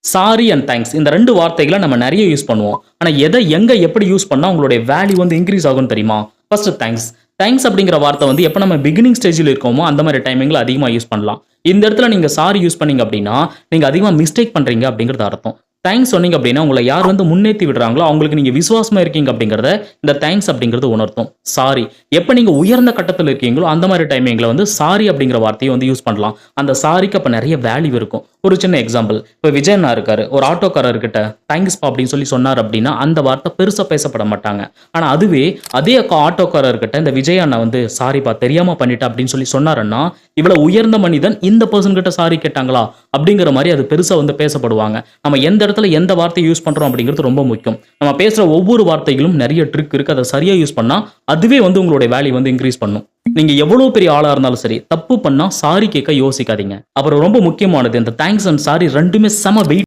Sorry and thanks இந்த 2 வார்த்தைகள நம்ம நெறைய யூஸ் பண்ணுவோம். ஆனா எத எங்க எப்படி யூஸ் பண்ணா உங்களுடைய வேல்யூ வந்து இன்கிரீஸ் ஆகும்னு தெரியுமா? First thanks. தேங்க்ஸ் அப்படிங்கிற வார்த்தை வந்து எப்ப நம்ம பிகினிங் ஸ்டேஜ்ல இருக்கோமோ, அந்த மாரி டைமிங்ல அதிகமா யூஸ் பண்ணலாம். இந்த இடத்துல நீங்க சாரி யூஸ் பண்ணீங்க அப்படின்னா, நீங்க அதிகமா மிஸ்டேக் பண்றீங்க அப்படிங்கிறது அர்த்தம். தேங்க்ஸ் சொன்னீங்க அப்படின்னா, உங்கள யார் வந்து முன்னேத்தி விடுறாங்களோ, அவங்களுக்கு நீங்க விசுவாசமா இருக்கீங்க அப்படிங்கிறத இந்த தேங்க்ஸ் அப்படிங்கிறது உணர்த்தும். சாரி. எப்ப நீங்க உயர்ந்த கட்டத்துல இருக்கீங்களோ, அந்த மாரி டைமிங்ல வந்து சாரி அப்படிங்கிற வார்த்தைய வந்து யூஸ் பண்ணலாம். அந்த சாரிக்கு அப்ப நெறைய வேல்யூ இருக்கும். ஒரு சின்ன எக்ஸாம்பிள். இப்ப விஜய் அண்ணா இருக்காரு. ஒரு ஆட்டோக்காரர்கிட்ட தேங்க்ஸ்ப்பா அப்படின்னு சொன்னாரு அப்படின்னா, அந்த வார்த்தை பெருசா பேசப்பட மாட்டாங்க. ஆனா அதுவே அதே ஆட்டோக்காரர்கிட்ட இந்த விஜய் அண்ணா வந்து சாரிப்பா தெரியாம பண்ணிட்டேன் அப்படின்னு சொன்னாருன்னா, இவ்வளவு உயர்ந்த மனிதன் இந்த பெர்சன் கிட்ட சாரி கேட்டாங்களா? அப்படிங்கிற மாரி அது பெருசா வந்து பேசப்படுவாங்க. நம்ம எந்த இடத்துல எந்த வார்த்தைய யூஸ் பண்றோம் அப்படிங்கிறது ரொம்ப முக்கியம். நம்ம பேசுற ஒவ்வொரு வார்த்தைகளும் நெறைய ட்ரிக் இருக்கு. அத சரியா யூஸ் பண்ணா, அதுவே வந்து உங்களுடைய வேல்யூ வந்து இன்கிரீஸ் பண்ணும். நீங்க எவ்வளவு பெரிய ஆளா இருந்தாலும் சரி, தப்பு பண்ணா சாரி கேட்க யோசிக்காதீங்க. அப்புறம் ரொம்ப முக்கியமானது இந்த தேங்க்ஸ் அண்ட் சாரி 2மே செம வெயிட்